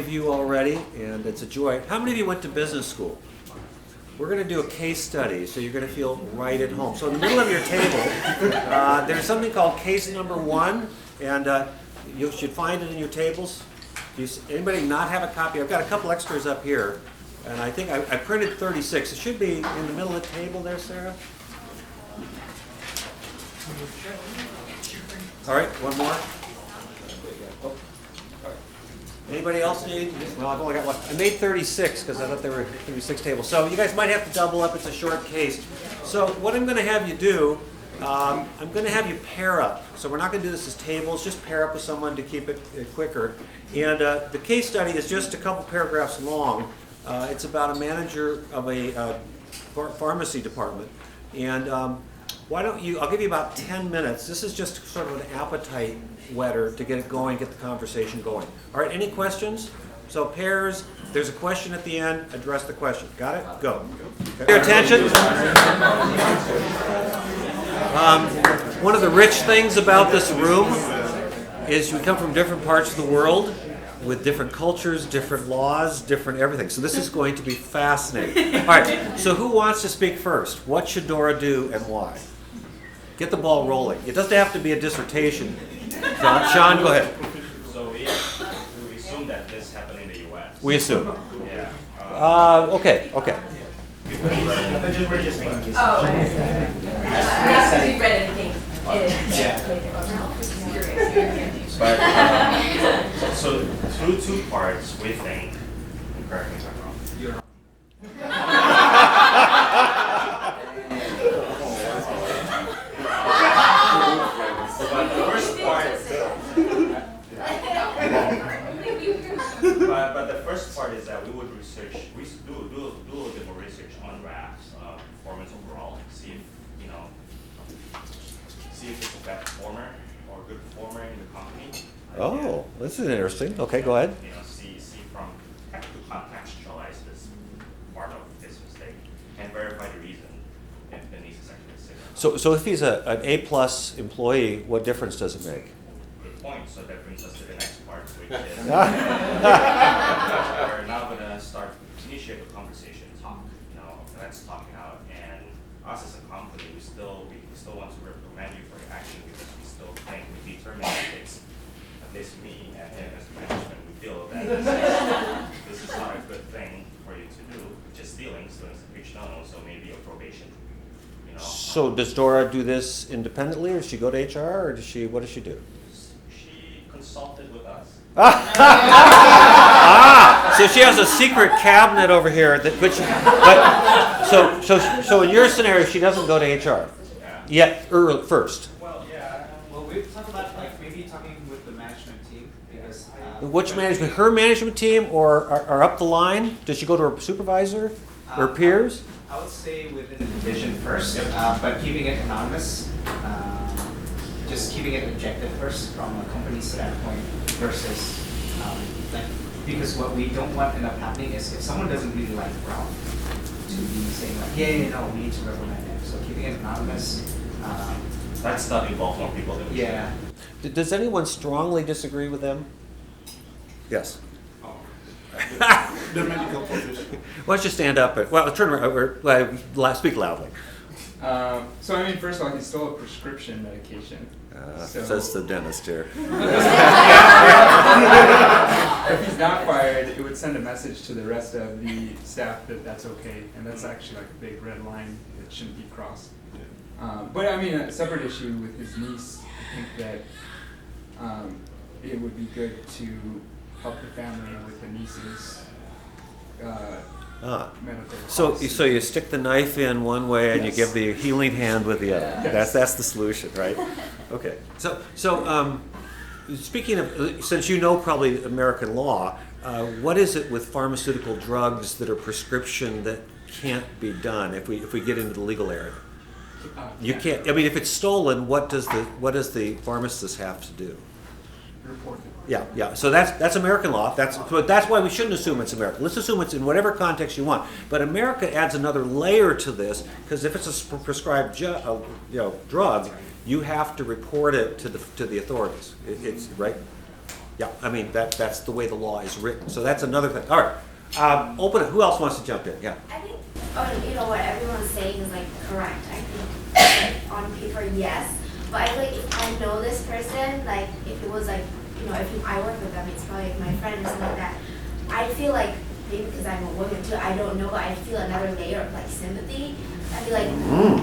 of you already, and it's a joy. How many of you went to business school? We're going to do a case study, so you're going to feel right at home. So in the middle of your table, there's something called case number 1, and you should find it in your tables. Anybody not have a copy? I've got a couple extras up here, and I think I printed 36. It should be in the middle of the table there, Sarah. All right, one more. Anybody else need? Well, I've only got one. I made 36 because I thought there were 36 tables. So you guys might have to double up. It's a short case. So what I'm going to have you do, I'm going to have you pair up. So we're not going to do this as tables. Just pair up with someone to keep it quicker. And the case study is just a couple paragraphs long. It's about a manager of a pharmacy department. And why don't you, I'll give you about 10 minutes. This is just sort of an appetite wetter to get it going, get the conversation going. All right, any questions? So pairs, there's a question at the end, address the question. Got it? Go. Your attention. One of the rich things about this room is we come from different parts of the world with different cultures, different laws, different everything. So this is going to be fascinating. All right, so who wants to speak first? What should Dora do and why? Get the ball rolling. It doesn't have to be a dissertation. Sean, go ahead. So we assume that this happened in the U.S. We assume. Yeah. Okay. Oh, have you read anything? But so through two parts, we think. Correct me if I'm wrong. You're wrong. But the first part. But the first part is that we would research. We do a little bit more research on RAF's performance overall. See if it's a bad performer or a good performer in the company. Oh, this is interesting. Okay, go ahead. See from have to contextualize this part of this mistake and verify the reason if the niece is actually sick. So if he's an A+ employee, what difference does it make? Good point. So that brings us to the next part, which is we're now going to initiate a conversation, talk. Let's talk it out. And us as a company, we still want to reprimand you for your action because we still think we determine ethics. At least me and him as management, we feel that this is not a good thing for you to do, which is stealing is a huge no-no. So maybe a probation. So does Dora do this independently, or does she go to HR, or what does she do? She consulted with us. So she has a secret cabinet over here so in your scenario, she doesn't go to HR yet first. Well, yeah. Well, we've talked about maybe talking with the management team because. Which management? Her management team, or up the line? Does she go to her supervisor or peers? I would say within the division first, but keeping it anonymous. Just keeping it objective first from a company standpoint versus because what we don't want to end up happening is if someone doesn't really like Ralph to be saying we need to reprimand him. So keeping it anonymous. That's not involve more people than we should. Yeah. Does anyone strongly disagree with them? Yes. The medical profession. Why don't you stand up? Turn around. Speak loudly. So I mean, first of all, he stole a prescription medication. Says the dentist here. If he's not fired, it would send a message to the rest of the staff that that's okay, and that's actually like a big red line that shouldn't be crossed. But I mean, a separate issue with his niece, I think that it would be good to help the family with the niece's medical costs. So you stick the knife in one way and you give the healing hand with the other. Yes. That's the solution, right? Okay. So speaking of, since you know probably American law, what is it with pharmaceutical drugs that are prescription that can't be done if we get into the legal area? You can't. I mean, if it's stolen, what does the pharmacist have to do? Report it. Yeah. So that's American law. That's why we shouldn't assume it's American. Let's assume it's in whatever context you want. But America adds another layer to this because if it's a prescribed drug, you have to report it to the authorities. It's right. Yeah, I mean, that's the way the law is written, so that's another thing. All right, open it, who else wants to jump in? Yeah. I think, you know, what everyone's saying is like correct. I think on paper, yes. But I feel like if I know this person, like if it was like, you know, if I work with them, it's probably like my friend or something like that. I feel like, maybe because I'm a woman too, I don't know, but I feel another layer of like sympathy. I'd be like,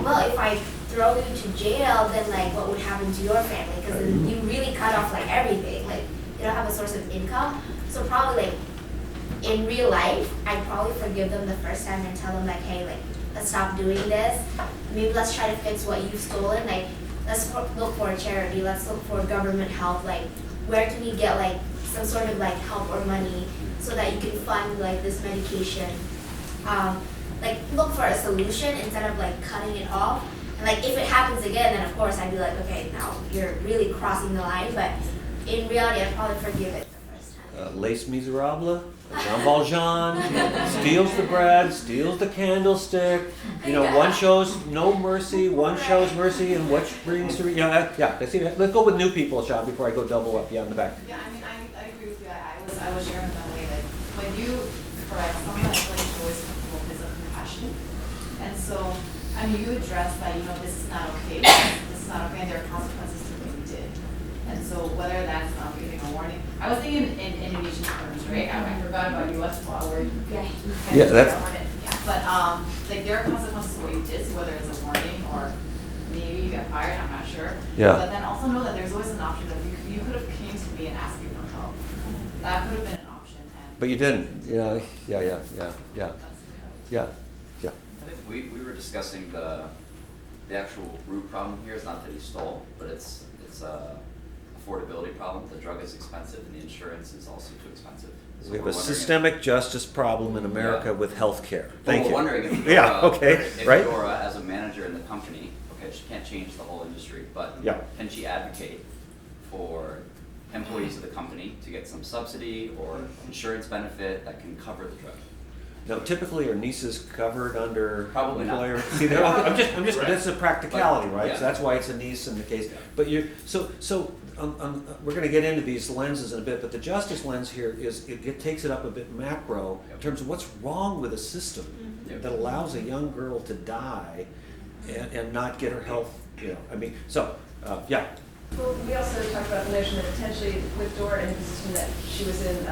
well, if I throw you to jail, then like what would happen to your family? Because then you really cut off like everything. Like you don't have a source of income. So probably like in real life, I'd probably forgive them the first time and tell them like, hey, like let's stop doing this. Maybe let's try to fix what you've stolen. Like let's look for a charity. Let's look for government help. Like where can we get like some sort of like help or money so that you can fund like this medication. Like look for a solution instead of like cutting it off. And like if it happens again, then of course I'd be like, okay, now you're really crossing the line. But in reality, I'd probably forgive it the first time. Les Miserables, Jean Valjean, steals the bread, steals the candlestick. You know, one shows no mercy, one shows mercy, and which brings to yeah. I see that. Let's go with new people, Sean, before I go double up. Yeah, in the back. Yeah, I mean, I agree with you. I was sharing that way that when you correct someone, I feel like you always come from a place of compassion. And so, I mean, you address that, you know, this is not okay, this is not okay, and there are consequences to what you did. And so whether that's giving a warning, I was thinking in Indonesian terms, right? I forgot about US law where you can that's. Yeah, but like there are consequences to what you did, so whether it's a warning or maybe you get fired, I'm not sure. Yeah. But then also know that there's always an option that you could have came to me and asked me for help. That could have been an option. And But you didn't. Yeah. I think we were discussing the actual root problem here is not that he stole, but it's a affordability problem. The drug is expensive and the insurance is also too expensive. So We have we're a wondering systemic justice problem in America with health care. Thank we're you. wondering if Yeah, okay, if right? Dora, as a manager in the company, okay, she can't change the whole industry, but Yeah. can she advocate for employees of the company to get some subsidy or insurance benefit that can cover the drug? Now, typically, are nieces covered under Probably not. employer? See, I'm just. That's a practicality, right? Yeah. So that's why it's a niece in the case. But we're going to get into these lenses in a bit. But the justice lens here is it takes it up a bit macro in terms of what's wrong with a system Yep. that allows a young girl to die and not get her health. You know, I mean, so yeah. Well, we also talked about the notion that potentially with Dora in the position that she was in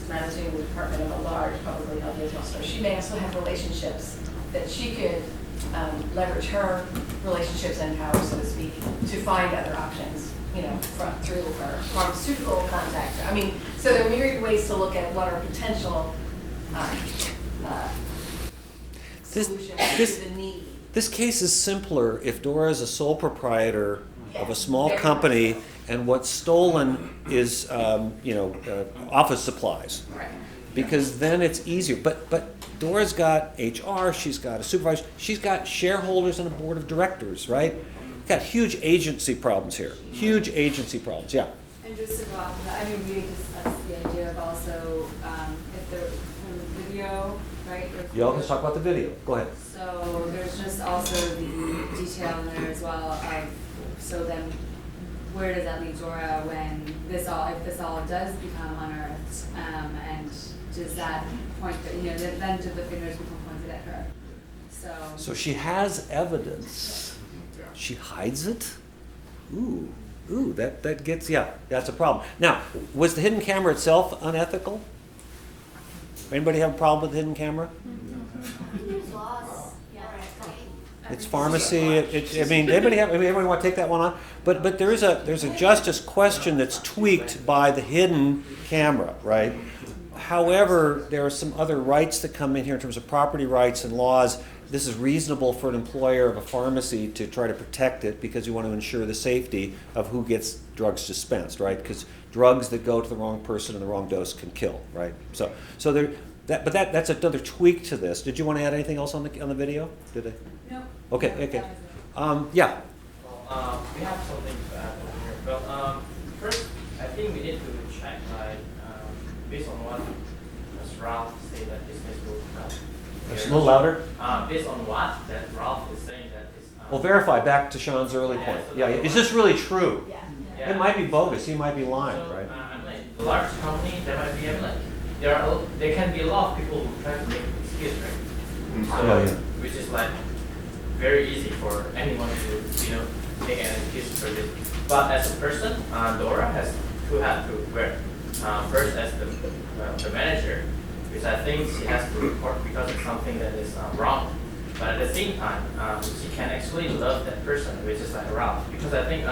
managing the department of a large publicly held retail store, she may also have relationships that she could leverage her relationships and power, so to speak, to find other options, you know, through her pharmaceutical contact. I mean, so there are myriad ways to look at what are potential solutions to the need. This case is simpler if Dora is a sole proprietor of a small Very company much and what's stolen is, office supplies. Right. Because then it's easier. But Dora's got HR, she's got a supervisor, she's got shareholders and a board of directors, right? Got huge agency problems here. Huge agency problems, yeah. And just about that, I mean, we discussed the idea of also, if there was video, right? Yo, let's talk about the video. Go ahead. So there's just also the detail in there as well of, so then where does that leave Dora when if this all does become unearthed, and does that point, then do the fingers become pointed at her? So she has evidence. She hides it? Ooh, that gets, that's a problem. Now, was the hidden camera itself unethical? Anybody have a problem with the hidden camera? There's laws, yeah, right. It's pharmacy. Everybody want to take that one on? But there's a justice question that's tweaked by the hidden camera, right? However, there are some other rights that come in here in terms of property rights and laws. This is reasonable for an employer of a pharmacy to try to protect it because you want to ensure the safety of who gets drugs dispensed, right? Because drugs that go to the wrong person in the wrong dose can kill, right? So that's another tweak to this. Did you want to add anything else on the video? Did I? No. Okay. No, Okay. that was it. Yeah. Well, we have something to add over here. But first, I think we need to check, like, based on what Ralph said that business will help. Just a little louder. Based on what that Ralph is saying that is. Well, verify back to Sean's early point. so Yeah. Is this really true? Yeah. Yeah. It might be bogus. He might be lying, So, right? I'm like, a large company, there might be like there can be a lot of people who try to make excuse, right? So Yeah, yeah. which is like very easy for anyone to make an excuse for this. But as a person, Dora has two hats to wear. First, as the manager, because I think she has to report because it's something that is wrong. But at the same time, she can actually love that person, which is like Ralph. Because I think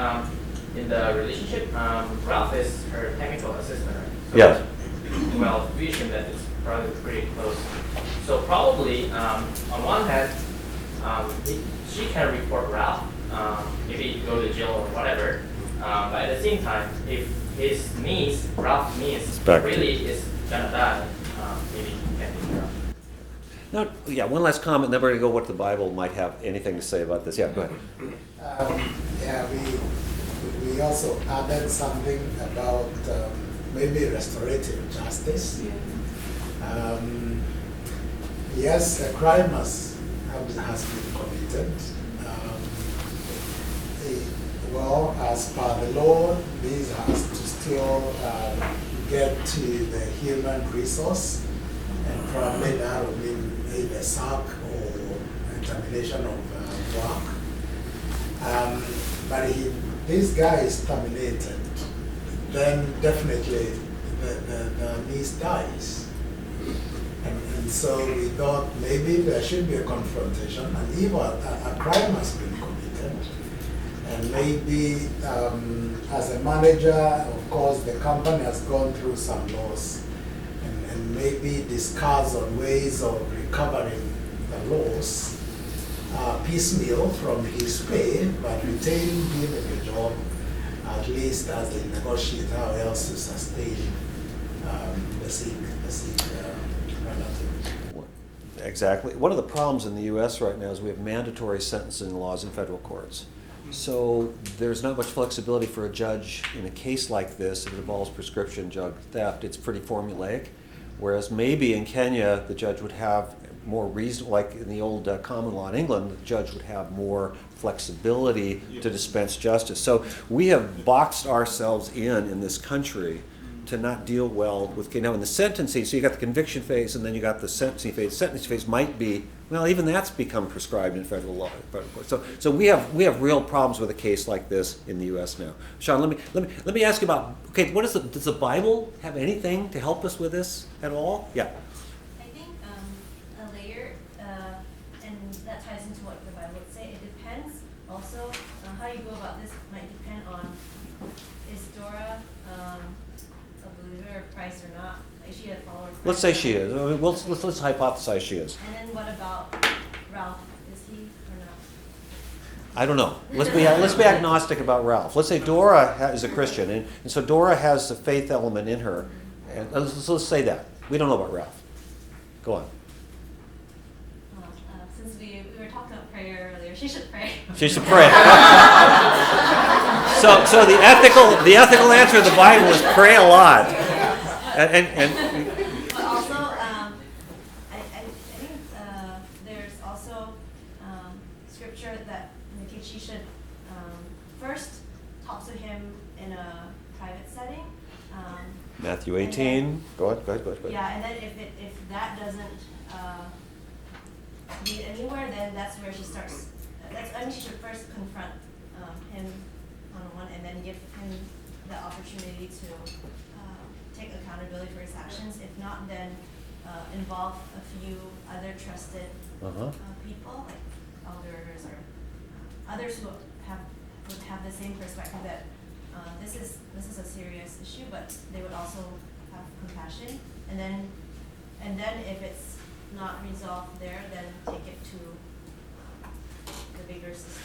in the relationship, Ralph is her technical assistant, right? So, Yes. well, we assume that it's probably pretty close. So probably, on one hand, she can report Ralph, maybe go to jail or whatever. But at the same time, if his niece, Ralph's niece, really is gonna die, maybe he can be Ralph. Now, yeah, one last comment, then we're going to go what the Bible might have anything to say about this. Yeah, go ahead. Yeah, we also added something about maybe restorative justice. Yes, a crime has been committed. Well, as per the law, this has to still get to the human resource and probably that will mean either sack or termination of work. But if this guy is terminated, then definitely the niece dies. And so we thought maybe there should be a confrontation, and if a crime has been committed, and maybe as a manager, of course, the company has gone through some loss, and maybe discuss on ways of recovering the loss piecemeal from his pay, but retain him in the job, at least as they negotiate how else to sustain the sick relative. Exactly. One of the problems in the U.S. right now is we have mandatory sentencing laws in federal courts. So there's not much flexibility for a judge in a case like this. If it involves prescription drug theft, it's pretty formulaic. Whereas maybe in Kenya, the judge would have more reason, like in the old common law in England, the judge would have more flexibility to dispense justice. So we have boxed ourselves in this country to not deal well with, now in the sentencing, so you got the conviction phase and then you got the sentencing phase. The sentencing phase might be, well, even that's become prescribed in federal law. So we have real problems with a case like this in the U.S. now. Sean, let me ask you about, okay, does the Bible have anything to help us with this at all? Yeah. I think a layer, and that ties into what the Bible would say. It depends also how you go about this might depend on, is Dora a believer of Christ or not? Is she a follower of Christ? Let's say she is. Let's hypothesize she is. And then what about Ralph? Is he or not? I don't know. Let's be agnostic about Ralph. Let's say Dora is a Christian, and so Dora has the faith element in her. And let's say that. We don't know about Ralph. Go on. Well, since we were talking about prayer earlier, she should pray. She should pray. So the ethical answer of the Bible is pray a lot. But also, I think there's also scripture that indicates she should first talk to him in a private setting. Matthew 18. Go ahead. Yeah, and then if that doesn't lead anywhere, then that's where she starts. She should first confront him one-on-one, and then give him the opportunity to take accountability for his actions. If not, then involve a few other trusted people, like elders or others who would have the same perspective that this is a serious issue, but they would also have compassion. And then if it's not resolved there, then take it to the bigger system.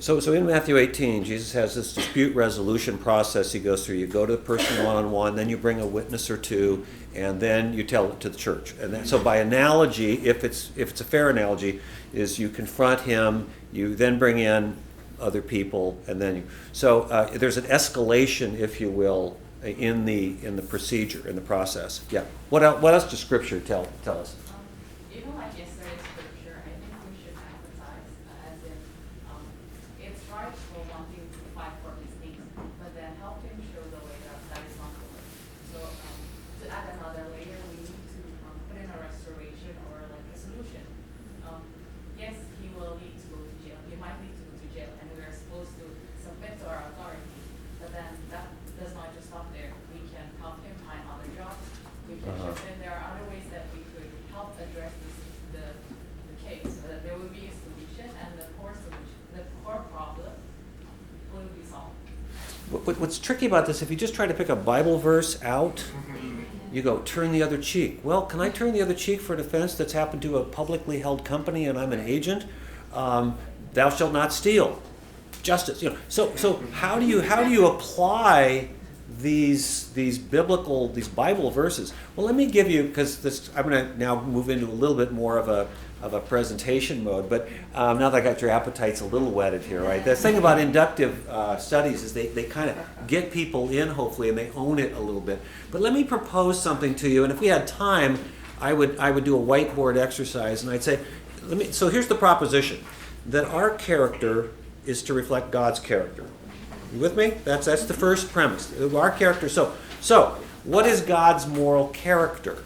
So in Matthew 18, Jesus has this dispute resolution process he goes through. You go to the person one-on-one, then you bring a witness or two, and then you tell it to the church. And so by analogy, if it's a fair analogy, is you confront him, you then bring in other people, and then there's an escalation, if you will, in the procedure, in the process. Yeah. What else does Scripture tell us? Even like yesterday's scripture, I think we should emphasize as if it's right for wanting to fight for his needs, but then help him show the way that is not the way. So what's tricky about this, if you just try to pick a Bible verse out, you go, turn the other cheek. Well, can I turn the other cheek for an offense that's happened to a publicly held company and I'm an agent? Thou shalt not steal. Justice. So how do you apply these Bible verses? Well, let me give you, because I'm going to now move into a little bit more of a presentation mode, but now that I got your appetites a little whetted here, right? The thing about inductive studies is they kind of get people in, hopefully, and they own it a little bit. But let me propose something to you, and if we had time, I would do a whiteboard exercise, and I'd say, so here's the proposition, that our character is to reflect God's character. You with me? That's the first premise. Our character. So what is God's moral character?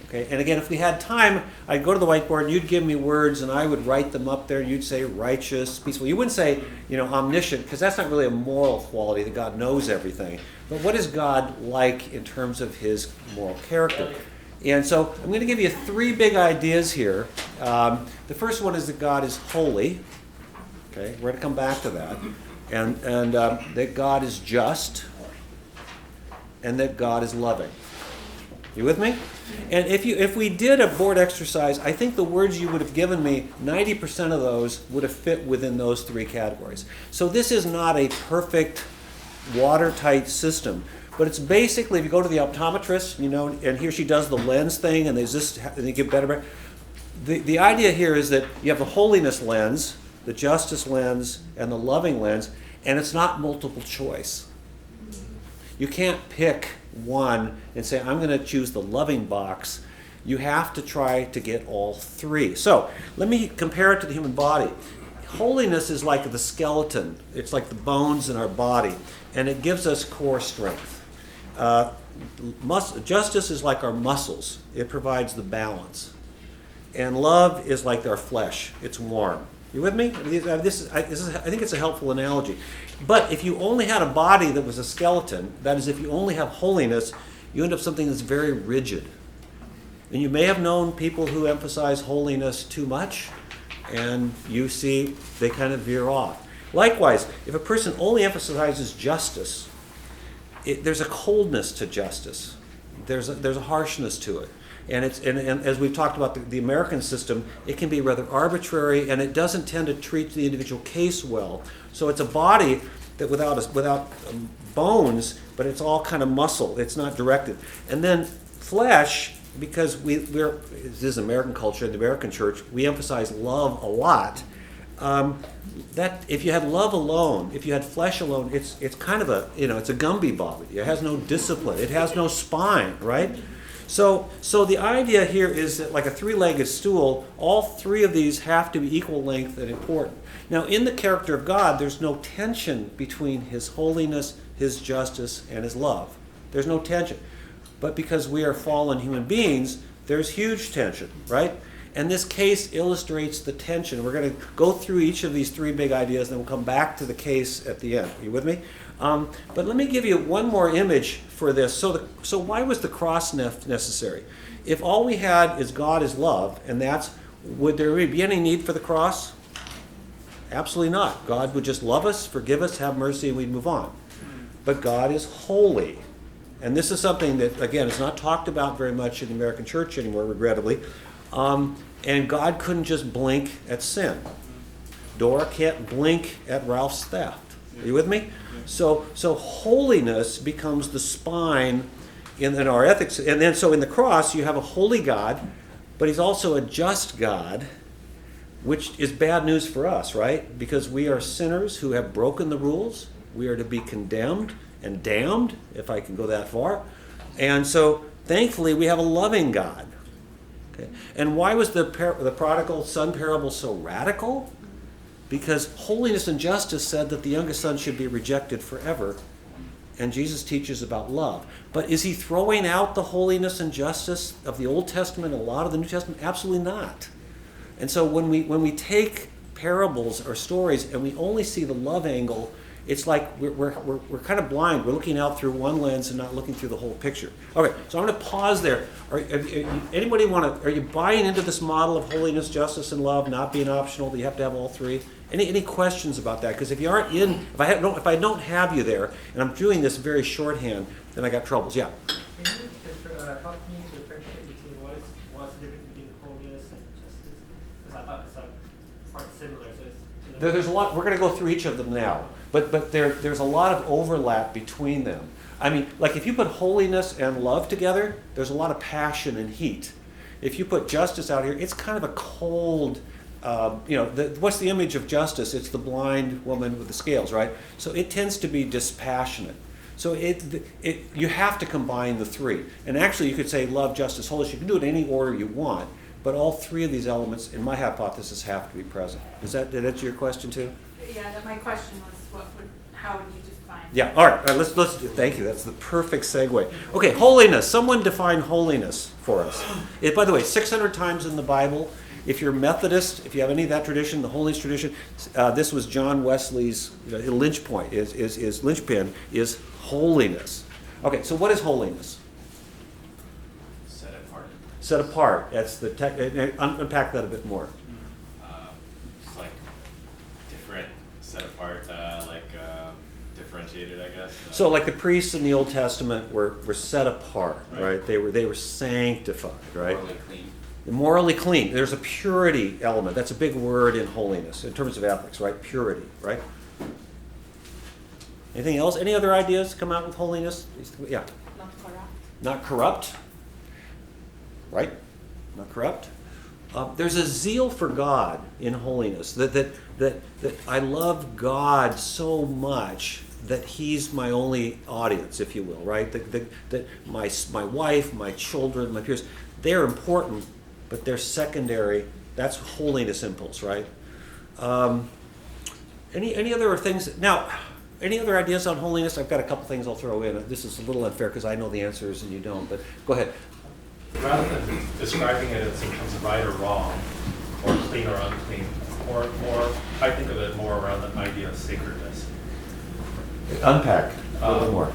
Okay. And again, if we had time, I'd go to the whiteboard and you'd give me words and I would write them up there. You'd say righteous, peaceful. You wouldn't say, omniscient, because that's not really a moral quality that God knows everything. But what is God like in terms of his moral character? And so I'm going to give you 3 big ideas here. The first one is that God is holy. Okay, we're going to come back to that. And that God is just, and that God is loving. You with me? And if we did a board exercise, I think the words you would have given me, 90% of those would have fit within those 3 categories. So this is not a perfect, watertight system, but it's basically, if you go to the optometrist, and he or she does the lens thing, and they get better. The idea here is that you have the holiness lens, the justice lens, and the loving lens, and it's not multiple choice. You can't pick one and say, I'm going to choose the loving box. You have to try to get all 3. So let me compare it to the human body. Holiness is like the skeleton. It's like the bones in our body, and it gives us core strength. Justice is like our muscles. It provides the balance. And love is like our flesh. It's warm. You with me? I think it's a helpful analogy. But if you only had a body that was a skeleton, that is, if you only have holiness, you end up something that's very rigid. And you may have known people who emphasize holiness too much, and you see they kind of veer off. Likewise, if a person only emphasizes justice, there's a coldness to justice. There's a harshness to it. And as we've talked about the American system, it can be rather arbitrary, and it doesn't tend to treat the individual case well. So it's a body that without bones, but it's all kind of muscle. It's not directed. And then flesh, because this is American culture, the American church, we emphasize love a lot. That if you had love alone, if you had flesh alone, it's kind of it's a Gumby body. It has no discipline. It has no spine, right? So the idea here is that, like a 3-legged stool, all 3 of these have to be equal length and important. Now, in the character of God, there's no tension between his holiness, his justice, and his love. There's no tension. But because we are fallen human beings, there's huge tension, right? And this case illustrates the tension. We're going to go through each of these 3 big ideas, and then we'll come back to the case at the end. Are you with me? But let me give you one more image for this. So why was the cross necessary? If all we had is God is love, and would there be any need for the cross? Absolutely not. God would just love us, forgive us, have mercy, and we'd move on. But God is holy. And this is something that, again, is not talked about very much in the American church anymore, regrettably. And God couldn't just blink at sin. Dora can't blink at Ralph's theft. Are you with me? So holiness becomes the spine in our ethics. And then so in the cross, you have a holy God, but he's also a just God, which is bad news for us, right? Because we are sinners who have broken the rules. We are to be condemned and damned, if I can go that far. And so thankfully, we have a loving God. Okay. And why was the prodigal son parable so radical? Because holiness and justice said that the youngest son should be rejected forever. And Jesus teaches about love. But is he throwing out the holiness and justice of the Old Testament and a lot of the New Testament? Absolutely not. And so when we take parables or stories and we only see the love angle, it's like we're kind of blind. We're looking out through one lens and not looking through the whole picture. Okay, so I'm going to pause there. Anybody want to? Are you buying into this model of holiness, justice, and love not being optional? That you have to have all three? Any questions about that? Because if you aren't in, if I don't have you there, and I'm doing this very shorthand, then I got troubles. Yeah. Can you help me differentiate between what's the difference between holiness and justice? Because I thought it's like quite similar. So it's, There's a lot. We're going to go through each of them now, but there's a lot of overlap between them. I mean, like if you put holiness and love together, there's a lot of passion and heat. If you put justice out here, it's kind of a cold. What's the image of justice? It's the blind woman with the scales, right? So it tends to be dispassionate. So you have to combine the three. And actually, you could say love, justice, holiness. You can do it in any order you want, but all three of these elements, in my hypothesis, have to be present. Did that answer your question too? Yeah, my question was, how would you define? Yeah. All right. Let's. Thank you. That's the perfect segue. Okay. Holiness. Someone define holiness for us. By the way, 600 times in the Bible. If you're Methodist, if you have any of that tradition, the holiness tradition, this was John Wesley's lynch point. Is linchpin is holiness. Okay. So what is holiness? Set apart. Set apart. That's the tech. Unpack that a bit more. It's like different, set apart, differentiated, I guess. So like the priests in the Old Testament were set apart, right? They were sanctified, right? Morally clean. Morally clean. There's a purity element. That's a big word in holiness, in terms of ethics, right? Purity, right? Anything else? Any other ideas come out with holiness? Yeah. Not corrupt. Not corrupt. Right? Not corrupt. There's a zeal for God in holiness. That I love God so much that He's my only audience, if you will, right? That my wife, my children, my peers, they're important, but they're secondary. That's holiness impulse, right? Any other things? Now, any other ideas on holiness? I've got a couple things I'll throw in. This is a little unfair because I know the answers and you don't, but go ahead. Rather than describing it as in terms of right or wrong, or clean or unclean, more I think of it more around the idea of sacredness. Unpack a little more.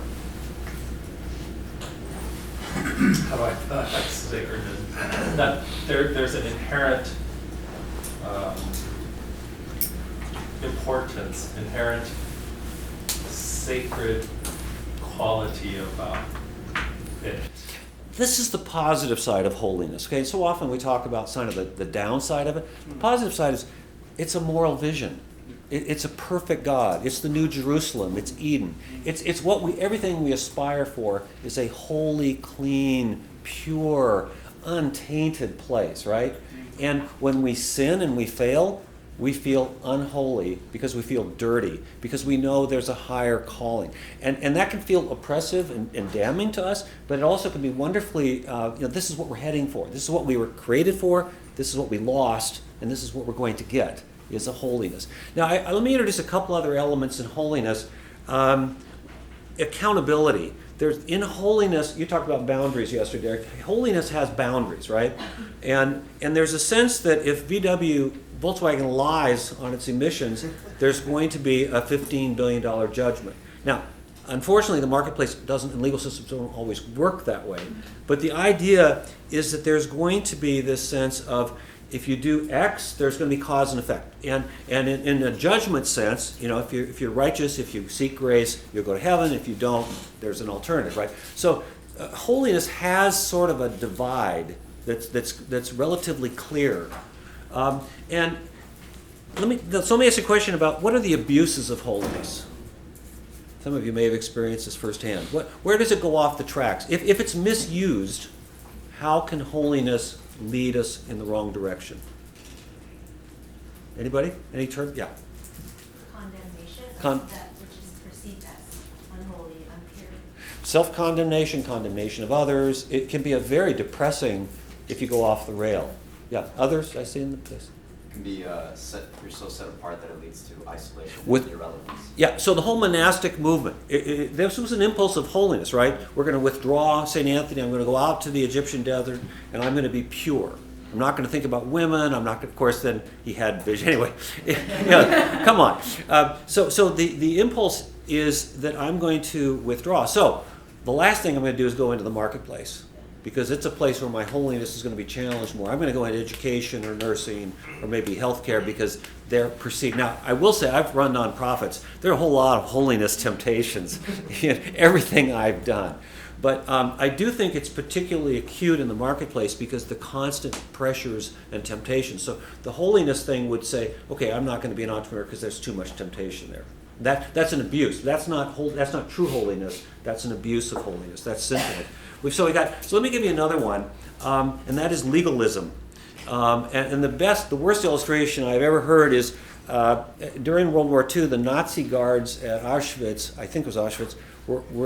How do I define sacredness? That there's an inherent importance, inherent sacred quality about it. This is the positive side of holiness. Okay, so often we talk about kind of the downside of it. The positive side is it's a moral vision. It's a perfect God. It's the New Jerusalem. It's Eden. It's everything we aspire for is a holy, clean, pure, untainted place, right? And when we sin and we fail, we feel unholy because we feel dirty, because we know there's a higher calling. And that can feel oppressive and damning to us, but it also can be wonderfully, this is what we're heading for. This is what we were created for. This is what we lost, and this is what we're going to get, is a holiness. Now, let me introduce a couple other elements in holiness. Accountability. In holiness, you talked about boundaries yesterday. Holiness has boundaries, right? And there's a sense that if Volkswagen lies on its emissions, there's going to be a $15 billion judgment. Now, unfortunately, the marketplace doesn't, and legal systems don't always work that way. But the idea is that there's going to be this sense of, if you do X, there's going to be cause and effect. And in a judgment sense, if you're righteous, if you seek grace, you'll go to heaven. If you don't, there's an alternative, right? So holiness has sort of a divide that's relatively clear. And let me ask you a question about what are the abuses of holiness? Some of you may have experienced this firsthand. Where does it go off the tracks? If it's misused, how can holiness lead us in the wrong direction? Anybody? Any term? Yeah. Condemnation of that which is perceived as unholy, impure. Self-condemnation, condemnation of others. It can be a very depressing if you go off the rail. Yeah. Others I see in this. It can be you're so set apart that it leads to isolation With and irrelevance. Yeah, so the whole monastic movement, this was an impulse of holiness, right? We're going to withdraw St. Anthony, I'm going to go out to the Egyptian desert, and I'm going to be pure. I'm not going to think about women. I'm not going. Of course, then he had vision anyway. Come on. So the impulse is that I'm going to withdraw. So the last thing I'm going to do is go into the marketplace, because it's a place where my holiness is going to be challenged more. I'm going to go into education or nursing or maybe healthcare, because they're perceived. Now, I will say I've run nonprofits. There are a whole lot of holiness temptations in everything I've done. But I do think it's particularly acute in the marketplace because the constant pressures and temptations. So the holiness thing would say, okay, I'm not going to be an entrepreneur because there's too much temptation there. That's an abuse. That's not true holiness. That's an abuse of holiness. That's sinful. So let me give you another one, and that is legalism. And the worst illustration I've ever heard is during World War II, the Nazi guards at Auschwitz, I think it was Auschwitz,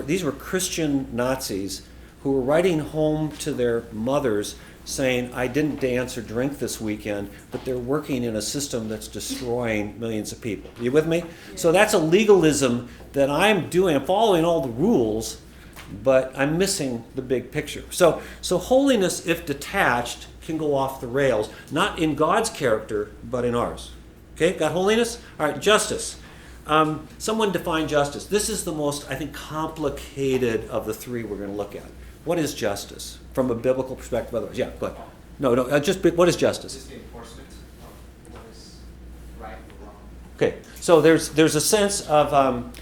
these were Christian Nazis who were writing home to their mothers saying, I didn't dance or drink this weekend, but they're working in a system that's destroying millions of people. Are you with me? So that's a legalism that I'm doing. I'm following all the rules, but I'm missing the big picture. So holiness, if detached, can go off the rails, not in God's character, but in ours. Okay, got holiness? All right, justice. Someone define justice. This is the most, I think, complicated of the three we're going to look at. What is justice from a biblical perspective? Otherwise, yeah, go ahead. No, just what is justice? Just the enforcement of what is right or wrong. Okay, so there's a sense of,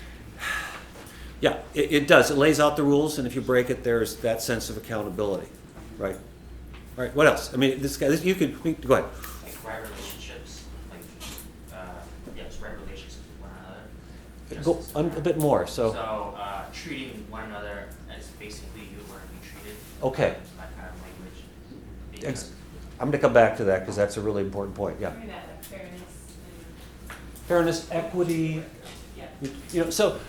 it does. It lays out the rules, and if you break it, there's that sense of accountability, right? All right, what else? I mean, you can go ahead. Like right relationships, like right relationships with one another. Go a bit more. So Treating one another as basically you want to be treated. Okay. That kind of language. I'm going to come back to that because that's a really important point. Yeah. Maybe that, like fairness Fairness, equity. yeah. So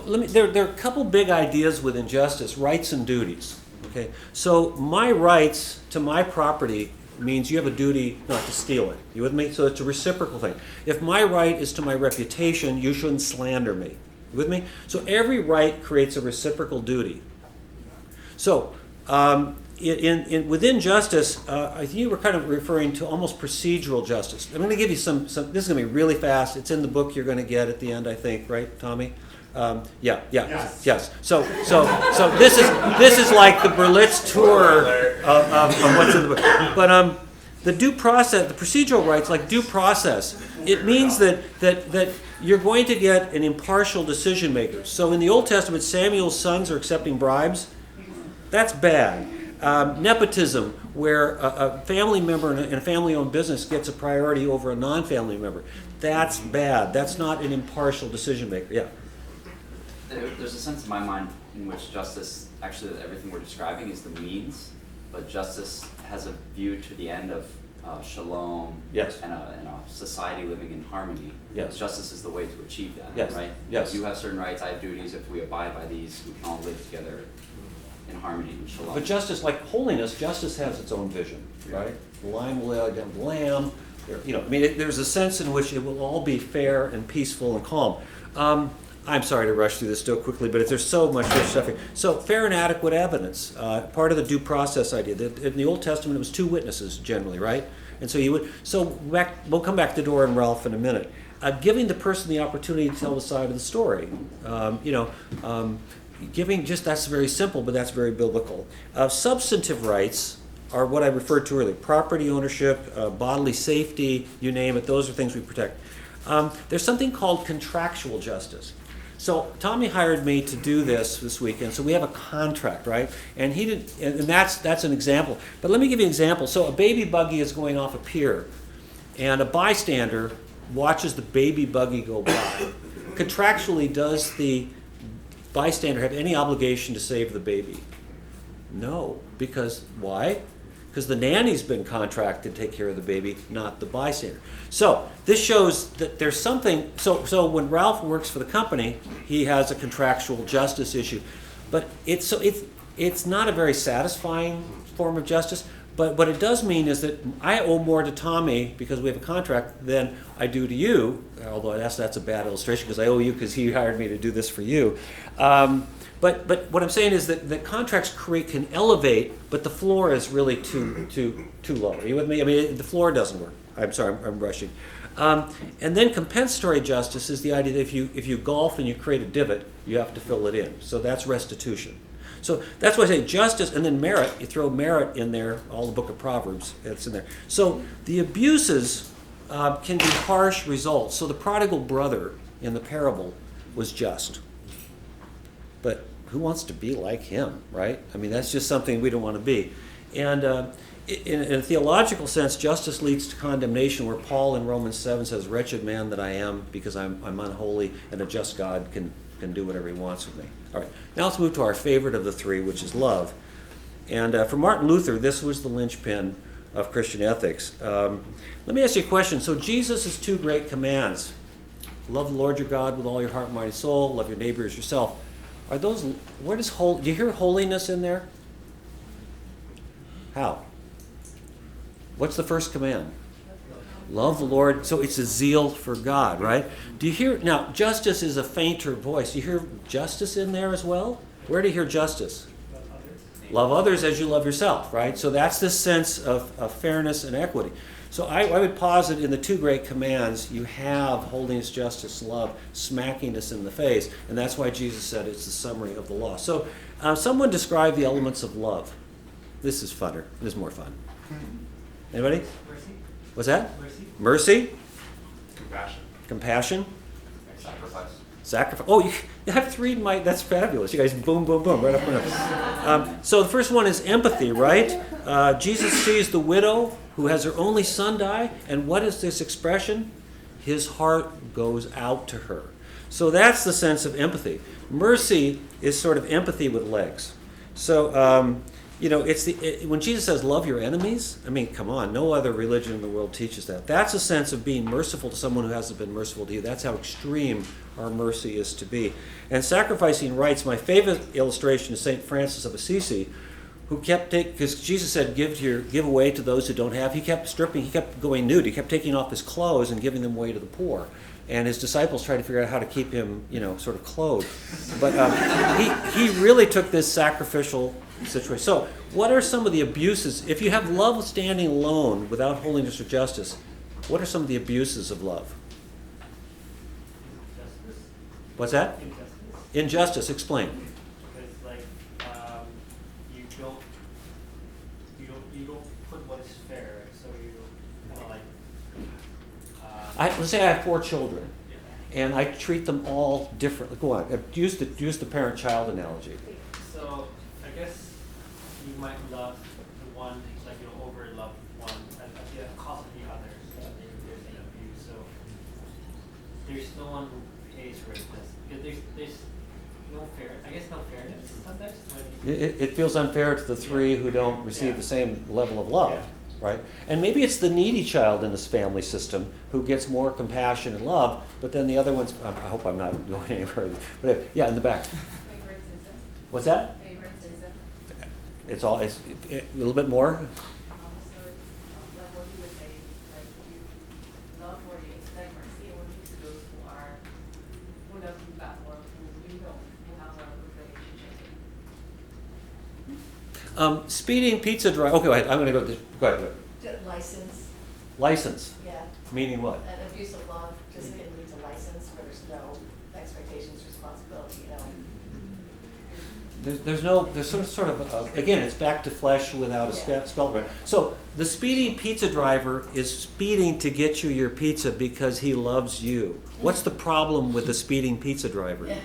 let me. There are a couple big ideas within justice: rights and duties. Okay. So my rights to my property means you have a duty not to steal it. You with me? So it's a reciprocal thing. If my right is to my reputation, you shouldn't slander me. You with me? So every right creates a reciprocal duty. So within justice, I think you were kind of referring to almost procedural justice. I'm going to give you some. This is going to be really fast. It's in the book you're going to get at the end, I think, right, Tommy? Yes. So this is like the Berlitz tour of what's in the book. But the due process, the procedural rights, like due process, it means that you're going to get an impartial decision maker. So in the Old Testament, Samuel's sons are accepting bribes. That's bad. Nepotism, where a family member in a family-owned business gets a priority over a non-family member. That's bad. That's not an impartial decision maker. Yeah. There's a sense in my mind in which justice, actually everything we're describing is the means, but justice has a view to the end of shalom Yes. and a society living in harmony. Yes. Justice is the way to achieve that, Yes. right? Yes. You have certain rights, I have duties. If we abide by these, we can all live together in harmony and shalom. But justice, like holiness, justice has its own vision, right? The lion will lay down the lamb. There's a sense in which it will all be fair and peaceful and calm. I'm sorry to rush through this so quickly, but there's so much rich stuff here. So, fair and adequate evidence, part of the due process idea. In the Old Testament, it was 2 witnesses generally, right? And so we'll come back to Dora and Ralph in a minute. Giving the person the opportunity to tell the side of the story. That's very simple, but that's very biblical. Substantive rights are what I referred to earlier: property ownership, bodily safety, you name it. Those are things we protect. There's something called contractual justice. So Tommy hired me to do this weekend. So we have a contract, right? And he did, and that's an example. But let me give you an example. So a baby buggy is going off a pier, and a bystander watches the baby buggy go by. Contractually, does the bystander have any obligation to save the baby? No, because why? Because the nanny's been contracted to take care of the baby, not the bystander. So this shows that there's something. So when Ralph works for the company, he has a contractual justice issue, but it's not a very satisfying form of justice. But what it does mean is that I owe more to Tommy because we have a contract than I do to you. Although that's a bad illustration because I owe you because he hired me to do this for you. But but what I'm saying is that contracts can elevate, but the floor is really too low. Are you with me? I mean, the floor doesn't work. I'm sorry, I'm rushing. And then compensatory justice is the idea that if you golf and you create a divot, you have to fill it in. So that's restitution. So that's why I say justice, and then merit. You throw merit in there, all the book of Proverbs, it's in there. So the abuses can be harsh results. So the prodigal brother in the parable was just. But who wants to be like him, right? I mean, that's just something we don't want to be. And in a theological sense, justice leads to condemnation, where Paul in Romans 7 says, "Wretched man that I am, because I'm unholy, and a just God can do whatever he wants with me." All right, now let's move to our favorite of the three, which is love. And for Martin Luther, this was the linchpin of Christian ethics. Let me ask you a question. So Jesus' two great commands: love the Lord your God with all your heart, mind, and soul. Love your neighbor as yourself. Are those? Where does do you hear holiness in there? How? What's the first command? Love the Lord. So it's a zeal for God, right? Do you hear, now, justice is a fainter voice. Do you hear justice in there as well? Where do you hear justice? Love others as you love yourself, right? So that's this sense of fairness and equity. So I would posit in the two great commands, you have holiness, justice, love, smacking us in the face. And that's why Jesus said it's the summary of the law. So someone describe the elements of love. This is funner. This is more fun. Anybody? Mercy. What's that? Mercy. Mercy. Compassion. Compassion. Sacrifice. Sacrifice. Oh, you have three. That's fabulous. You guys, boom, boom, boom, right up front. So the first one is empathy, right? Jesus sees the widow who has her only son die, and what is this expression? His heart goes out to her. So that's the sense of empathy. Mercy is sort of empathy with legs. So it's when Jesus says love your enemies, I mean, come on, no other religion in the world teaches that. That's a sense of being merciful to someone who hasn't been merciful to you. That's how extreme our mercy is to be. And sacrificing rights, my favorite illustration is St. Francis of Assisi, who kept taking, because Jesus said give away to those who don't have. He kept stripping, he kept going nude, he kept taking off his clothes and giving them away to the poor. And his disciples tried to figure out how to keep him, sort of clothed. But he really took this sacrificial situation. So what are some of the abuses? If you have love standing alone without holiness or justice, what are some of the abuses of love? Justice. What's that? Injustice. Injustice. Explain. Because you don't put what is fair, so you kind of like. Let's say I have 4 children, and I treat them all differently. Go on. Use the parent-child analogy. So I guess you might love the one, over love one at the cost of the others. Maybe there's an abuse. So there's no one who pays for this because there's no fair. I guess no fairness sometimes. It feels unfair to the 3 who don't receive the same level of love. Yeah. Right? And maybe it's the needy child in this family system who gets more compassion and love, but then the other ones, I hope I'm not going anywhere, but yeah, in the back. Favoritism. What's that? Favoritism. It's a little bit more. So it's like what you would say, like you love or you expect mercy only to those who love you back or who you know who have a good relationship with. Speeding, pizza drive. Okay, go ahead. I'm going to go. Go ahead. License, License. yeah. Meaning what? An abuse of love just can lead to license where there's no expectations, responsibility, There's sort of again, it's back to flesh without a skull. So the speeding pizza driver is speeding to get you your pizza because he loves you. What's the problem with the speeding pizza driver? Yeah.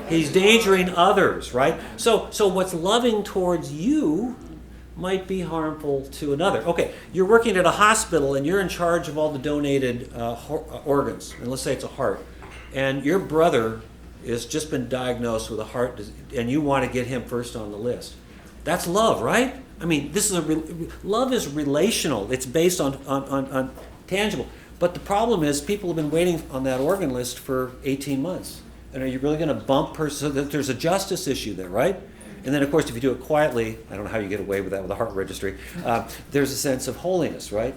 He's endangering others, right? So what's loving towards you might be harmful to another. Okay, you're working at a hospital and you're in charge of all the donated organs, and let's say it's a heart, and your brother has just been diagnosed with a heart disease, and you want to get him first on the list. That's love, right? I mean, this is love is relational. It's based on tangible. But the problem is people have been waiting on that organ list for 18 months. And are you really going to bump her so that there's a justice issue there, right? And then, of course, if you do it quietly, I don't know how you get away with that with a heart registry, there's a sense of holiness, right?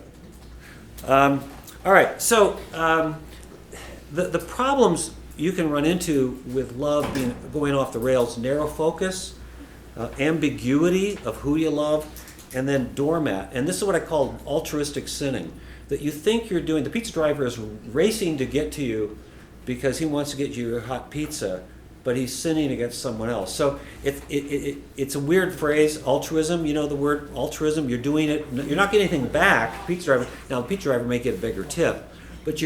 All right, so the problems you can run into with love being going off the rails, narrow focus, ambiguity of who you love, and then doormat. And this is what I call altruistic sinning. That you think you're doing, the pizza driver is racing to get to you because he wants to get you your hot pizza, but he's sinning against someone else. So it's a weird phrase, altruism. You know the word altruism? You're doing it, you're not getting anything back. Pizza driver, now the pizza driver may get a bigger tip, but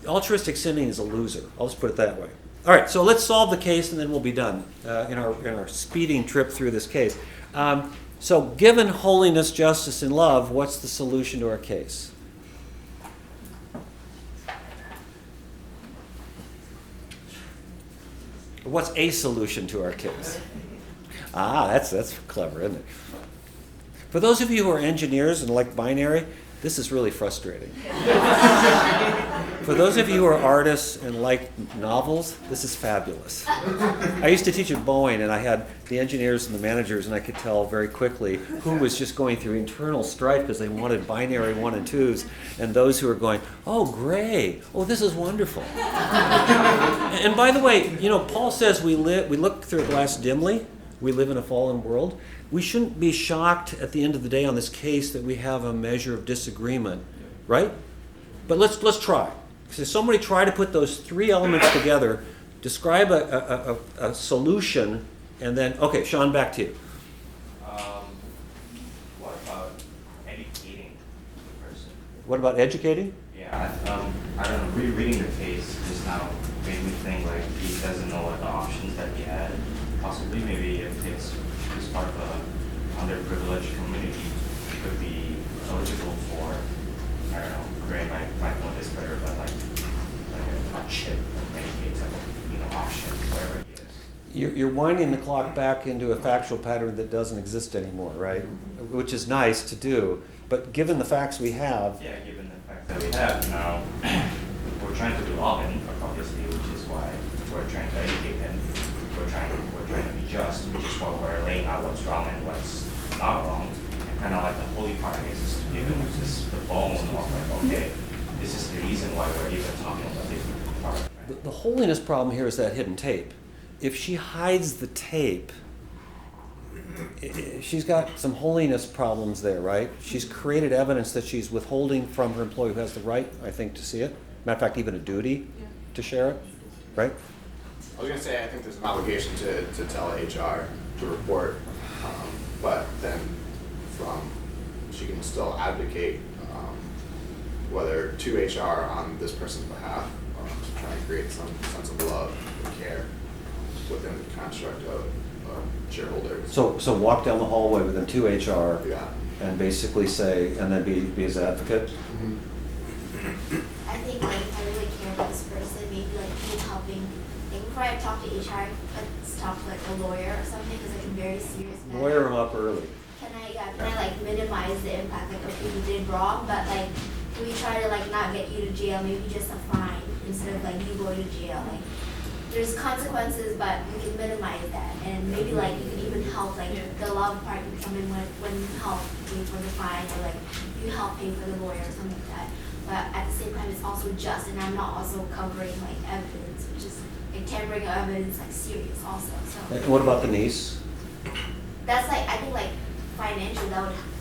altruistic sinning is a loser. I'll just put it that way. All right, so let's solve the case and then we'll be done in our speeding trip through this case. So given holiness, justice, and love, what's the solution to our case? What's a solution to our case? That's clever, isn't it? For those of you who are engineers and like binary, this is really frustrating. For those of you who are artists and like novels, this is fabulous. I used to teach at Boeing, and I had the engineers and the managers, and I could tell very quickly who was just going through internal strife because they wanted binary 1 and 2s, and those who were going, oh, gray, oh, this is wonderful. And by the way, Paul says we look through a glass dimly. We live in a fallen world. We shouldn't be shocked at the end of the day on this case that we have a measure of disagreement, right? But let's try. So somebody try to put those 3 elements together, describe a solution, and then, okay, Sean, back to you. What about educating the person? What about educating? Yeah, I don't know, rereading the case just now made me think like he doesn't know what the options that he had. Possibly maybe if it's part of a underprivileged community, could be eligible for, I don't know, Gray might know this better, but like a chip, Medicaid type of, option, whatever it is. You're winding the clock back into a factual pattern that doesn't exist anymore, right? Which is nice to do, but given the facts we have. Yeah, given the facts that we have now, we're trying to do all in, obviously, which is why we're trying to educate him. We're trying to be just, which is why we're laying out what's wrong and what's not wrong. And kind of like the holy part is to give him just the bone of like, okay, this is the reason why we're even talking about this part. Right? The holiness problem here is that hidden tape. If she hides the tape, she's got some holiness problems there, right? She's created evidence that she's withholding from her employee who has the right, I think, to see it. Matter of fact, even a duty to share it, right? I was going to say, I think there's an obligation to tell HR to report, but then she can still advocate whether to HR on this person's behalf to try and create some sense of love and care within the construct of shareholders. So walk down the hallway with them to HR Yeah. and basically say, and then be his advocate. I think like if I really care about this person, maybe like me helping. Like before I talk to HR, let's talk to like a lawyer or something because like a very serious matter. Lawyer him up early. Can I like minimize the impact? Like okay, you did wrong, but like can we try to like not get you to jail? Maybe just a fine instead of like you going to jail. Like there's consequences, but you can minimize that, and maybe like you can even help like the love part can come in when you help pay for the fine or like you help pay for the lawyer or something like that. But at the same time, it's also just, and I'm not also covering like evidence, which is like tampering of evidence, like serious also. So And what about the niece? that's like I think like financially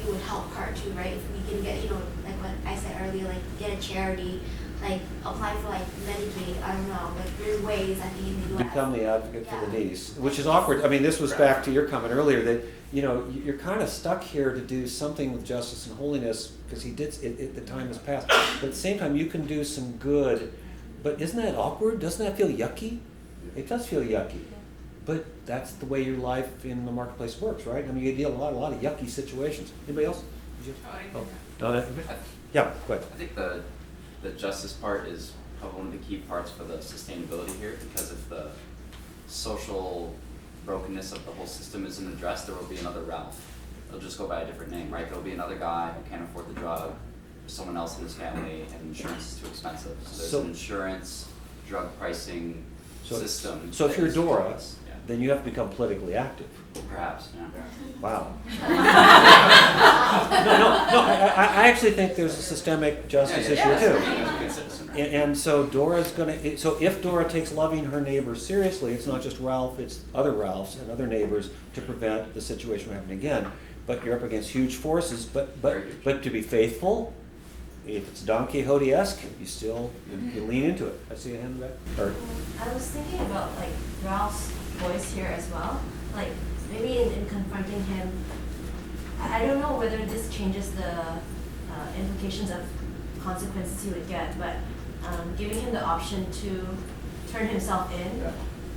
it would help her too, right? If we can get like what I said earlier, like get a charity, like apply for like Medicaid. I don't know, like there's ways I think in the U.S. Become the advocate for the Yeah. niece, which is awkward. I mean, this was back to your comment earlier that you're kind of stuck here to do something with justice and holiness because he did it. The time has passed, but at the same time, you can do some good. But isn't that awkward? Doesn't that feel yucky? It does feel yucky, but that's the way your life in the marketplace works, right? I mean, you deal with a lot of yucky situations. Anybody else? Did you? Yeah, go ahead. I think the justice part is probably one of the key parts for the sustainability here, because if the social brokenness of the whole system isn't addressed, there will be another Ralph. It'll just go by a different name, right? There'll be another guy who can't afford the drug, someone else in his family, and insurance is too expensive. So there's an insurance, drug pricing system. So if that you're is Dora, flawless. Yeah. then you have to become politically active. Perhaps, yeah. Wow. No. I actually think there's a systemic justice issue too. Good citizen. And so Dora's gonna, so if Dora takes loving her neighbor seriously, it's not just Ralph, it's other Ralphs and other neighbors to prevent the situation from happening again. But you're up against huge forces, but to be faithful, if it's Don Quixote-esque, you lean into it. I see a hand back. Or, I was thinking about like Ralph's voice here as well. Like maybe in confronting him, I don't know whether this changes the implications of consequences he would get, but giving him the option to turn himself in.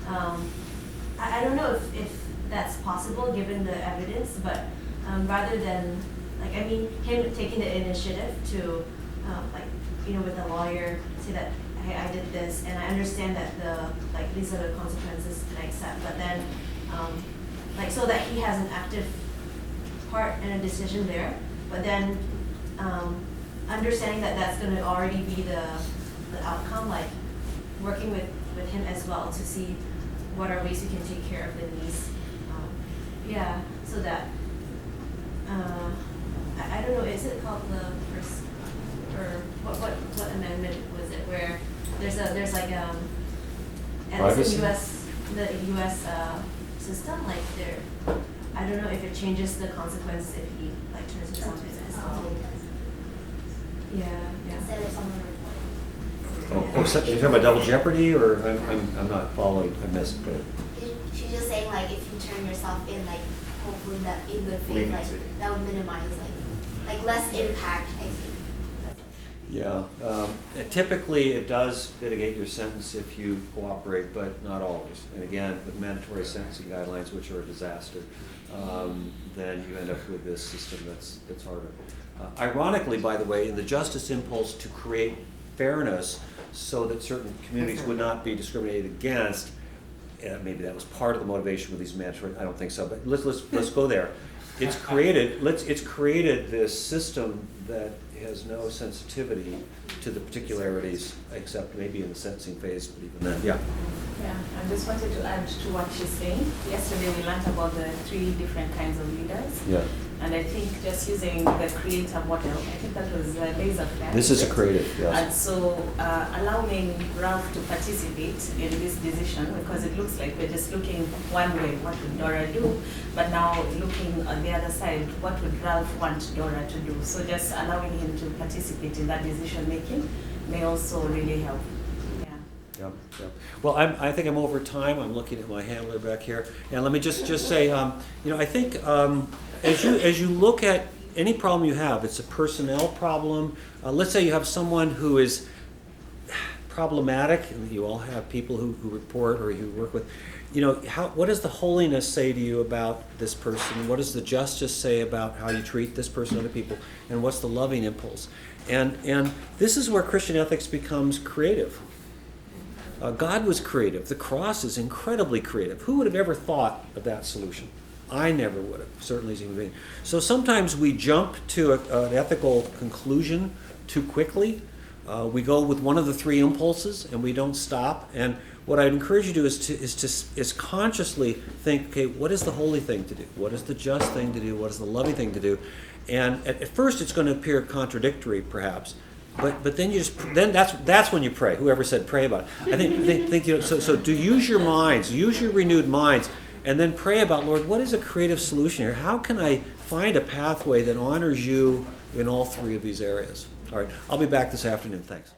I don't know if that's possible given the evidence, but rather than like I mean him taking the initiative to like you know with a lawyer say that hey I did this and I understand that these are the consequences and I accept, but then like so that he has an active part in a decision there, but then understanding that that's going to already be the outcome, like working with him as well to see what are ways we can take care of the needs. So that I don't know, is it called the first or what amendment was it where there's like at least in the U.S. System like there I don't know if it changes the consequence if he like turns himself in as well. Instead of someone reporting. you're talking about double jeopardy, or I'm not following. I missed. But She's just saying like if you turn yourself in, like hopefully that in good faith, like that would minimize like less impact. I think. yeah, typically it does mitigate your sentence if you cooperate, but not always. And again, with mandatory sentencing guidelines, which are a disaster, then you end up with this system that's harder. Ironically, by the way, in the justice impulse to create fairness so that certain communities would not be discriminated against, maybe that was part of the motivation with these mandatory. I don't think so, but let's go there. It's created this system that has no sensitivity to the particularities, except maybe in the sentencing phase, but even then, yeah. Yeah, I just wanted to add to what she's saying. Yesterday we learned about the 3 different kinds of leaders. Yeah. And I think just using the creator model, I think that was laser fair. This is a creative, yes. And so allowing Ralph to participate in this decision, because it looks like we're just looking one way, what would Dora do? But now looking on the other side, what would Ralph want Dora to do? So just allowing him to participate in that decision making may also really help. Yeah. Well, I think I'm over time. I'm looking at my handler back here, and let me just say, I think as you look at any problem you have, it's a personnel problem. Let's say you have someone who is problematic, and you all have people who report or you work with. What does the holiness say to you about this person? What does the justice say about how you treat this person and other people? And what's the loving impulse? And this is where Christian ethics becomes creative. God was creative. The cross is incredibly creative. Who would have ever thought of that solution? I never would have, certainly as a human being. So sometimes we jump to an ethical conclusion too quickly. We go with one of the 3 impulses and we don't stop. And what I'd encourage you to do is consciously think, okay, what is the holy thing to do? What is the just thing to do? What is the loving thing to do? And at first it's going to appear contradictory, perhaps. But then that's when you pray. Whoever said pray about it. I think so do use your minds, use your renewed minds, and then pray about, Lord, what is a creative solution here? How can I find a pathway that honors you in all 3 of these areas? All right, I'll be back this afternoon. Thanks.